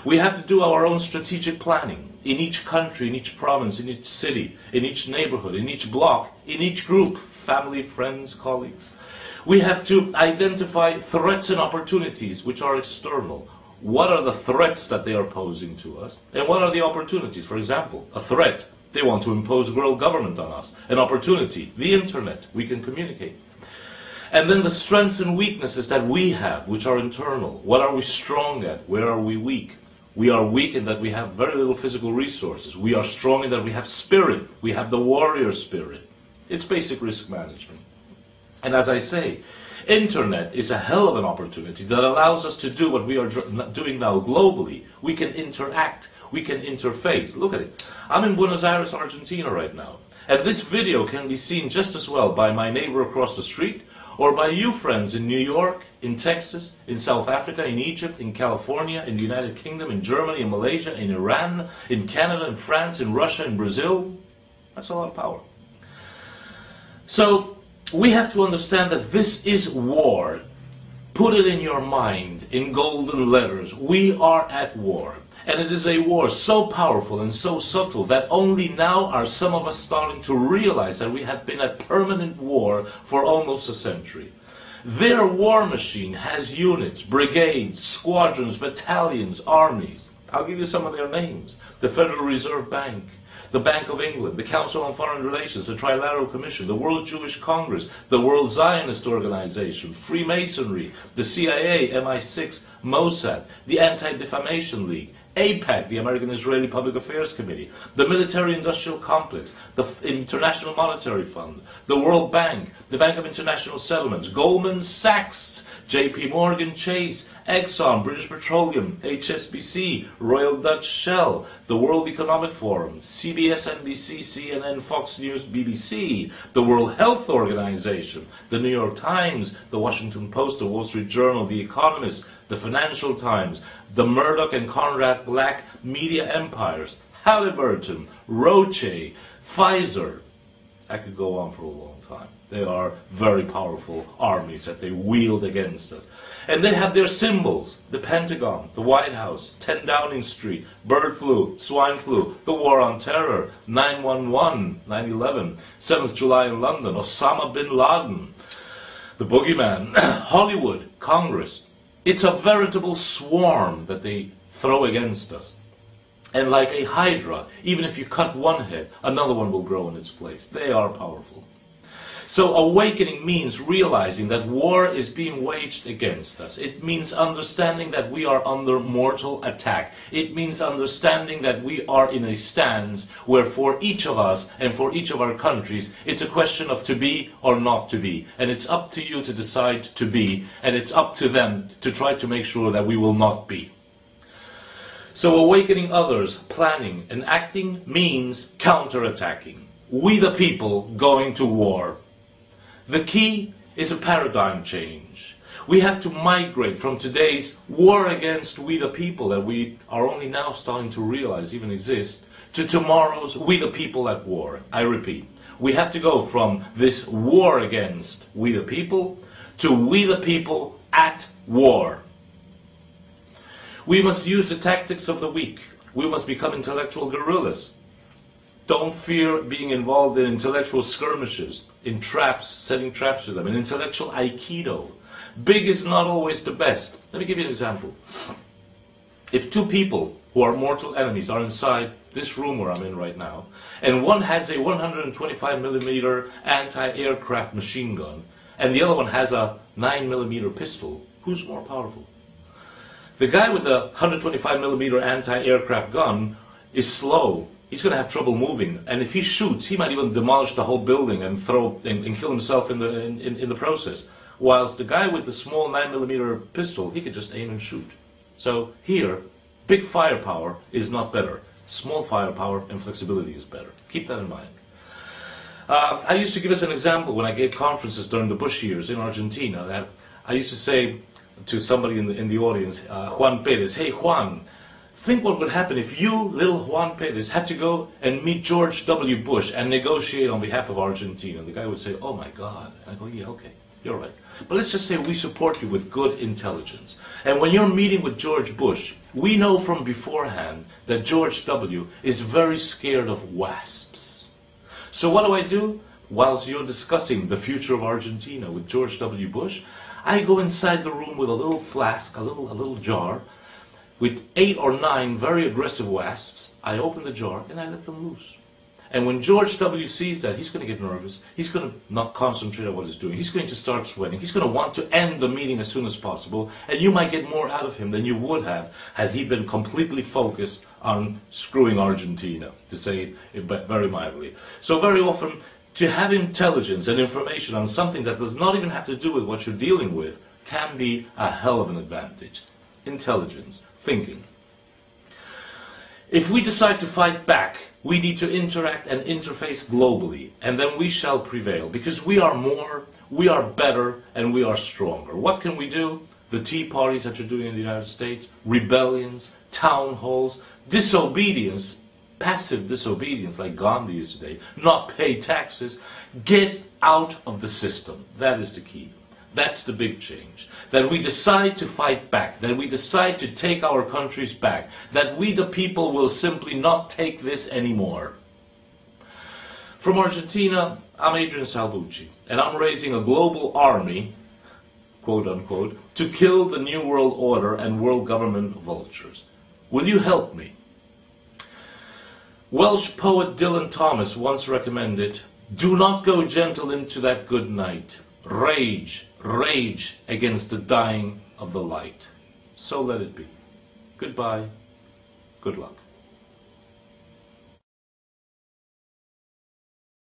We have to do our own strategic planning in each country, in each province, in each city, in each neighborhood, in each block, in each group, family, friends, colleagues. We have to identify threats and opportunities which are external. What are the threats that they are posing to us? And what are the opportunities? For example, a threat, they want to impose world government on us. An opportunity, the internet, we can communicate. And then the strengths and weaknesses that we have, which are internal. What are we strong at? Where are we weak? We are weak in that we have very little physical resources. We are strong in that we have spirit. We have the warrior spirit. It's basic risk management. And as I say, internet is a hell of an opportunity that allows us to do what we are doing now globally. We can interact. We can interface. Look at it. I'm in Buenos Aires, Argentina right now. And this video can be seen just as well by my neighbor across the street or by you friends in New York, in Texas, in South Africa, in Egypt, in California, in the United Kingdom, in Germany, in Malaysia, in Iran, in Canada, in France, in Russia, in Brazil. That's a lot of power. So we have to understand that this is war. Put it in your mind in golden letters. We are at war. And it is a war so powerful and so subtle that only now are some of us starting to realize that we have been at permanent war for almost a century. Their war machine has units, brigades, squadrons, battalions, armies. I'll give you some of their names. The Federal Reserve Bank, the Bank of England, the Council on Foreign Relations, the Trilateral Commission, the World Jewish Congress, the World Zionist Organization, Freemasonry, the CIA, MI6, Mossad, the Anti-Defamation League, AIPAC, the American-Israeli Public Affairs Committee, the Military-Industrial Complex, the International Monetary Fund, the World Bank, the Bank of International Settlements, Goldman Sachs, JP Morgan Chase, Exxon, British Petroleum, HSBC, Royal Dutch Shell, the World Economic Forum, CBS, NBC, CNN, Fox News, BBC, the World Health Organization, the New York Times, the Washington Post, the Wall Street Journal, the Economist, the Financial Times, the Murdoch and Conrad Black media empires, Halliburton, Roche, Pfizer. I could go on for a long time. They are very powerful armies that they wield against us. And they have their symbols: the Pentagon, the White House, 10 Downing Street, bird flu, swine flu, the war on terror, 9/11, 9/11, 7th July in London, Osama bin Laden, the boogeyman, Hollywood, Congress. It's a veritable swarm that they throw against us. And like a hydra, even if you cut one head, another one will grow in its place. They are powerful. So awakening means realizing that war is being waged against us. It means understanding that we are under mortal attack. It means understanding that we are in a stance where for each of us and for each of our countries, it's a question of to be or not to be. And it's up to you to decide to be, and it's up to them to try to make sure that we will not be. So awakening others, planning and acting means counterattacking. We the people going to war. The key is a paradigm change. We have to migrate from today's war against we the people that we are only now starting to realize even exist, to tomorrow's we the people at war. I repeat, we have to go from this war against we the people to we the people at war. We must use the tactics of the weak. We must become intellectual guerrillas. Don't fear being involved in intellectual skirmishes, in traps, setting traps to them, in intellectual aikido. Big is not always the best. Let me give you an example. If two people who are mortal enemies are inside this room where I'm in right now, and one has a 125mm anti-aircraft machine gun, and the other one has a 9mm pistol, who's more powerful? The guy with the 125mm anti-aircraft gun is slow. He's going to have trouble moving, and if he shoots, he might even demolish the whole building and kill himself in the process. Whilst the guy with the small 9mm pistol, he could just aim and shoot. So here, big firepower is not better. Small firepower and flexibility is better. Keep that in mind. I used to give us an example when I gave conferences during the Bush years in Argentina. That I used to say to somebody in the audience, Juan Perez, "Hey Juan, think what would happen if you, little Juan Perez, had to go and meet George W. Bush and negotiate on behalf of Argentina." And the guy would say, "Oh my God." And I go, "Yeah, okay." You're right. But let's just say we support you with good intelligence. And when you're meeting with George Bush, we know from beforehand that George W. is very scared of wasps. So what do? Whilst you're discussing the future of Argentina with George W. Bush, I go inside the room with a little flask, a little jar, with 8 or 9 very aggressive wasps. I open the jar and I let them loose. And when George W. sees that, he's going to get nervous. He's going to not concentrate on what he's doing. He's going to start sweating. He's going to want to end the meeting as soon as possible. And you might get more out of him than you would have had he been completely focused on screwing Argentina, to say it very mildly. So very often, to have intelligence and information on something that does not even have to do with what you're dealing with can be a hell of an advantage. Intelligence, thinking. If we decide to fight back, we need to interact and interface globally, and then we shall prevail, because we are more, we are better, and we are stronger. What can we do? The tea parties that you're doing in the United States, rebellions, town halls, disobedience, passive disobedience like Gandhi used today, not pay taxes, get out of the system. That is the key. That's the big change. That we decide to fight back, that we decide to take our countries back, that we the people will simply not take this anymore. From Argentina, I'm Adrian Salbuchi, and I'm raising a global army, quote unquote, to kill the New World Order and world government vultures. Will you help me? Welsh poet Dylan Thomas once recommended, "Do not go gentle into that good night. Rage, rage against the dying of the light." So let it be. Goodbye. Good luck.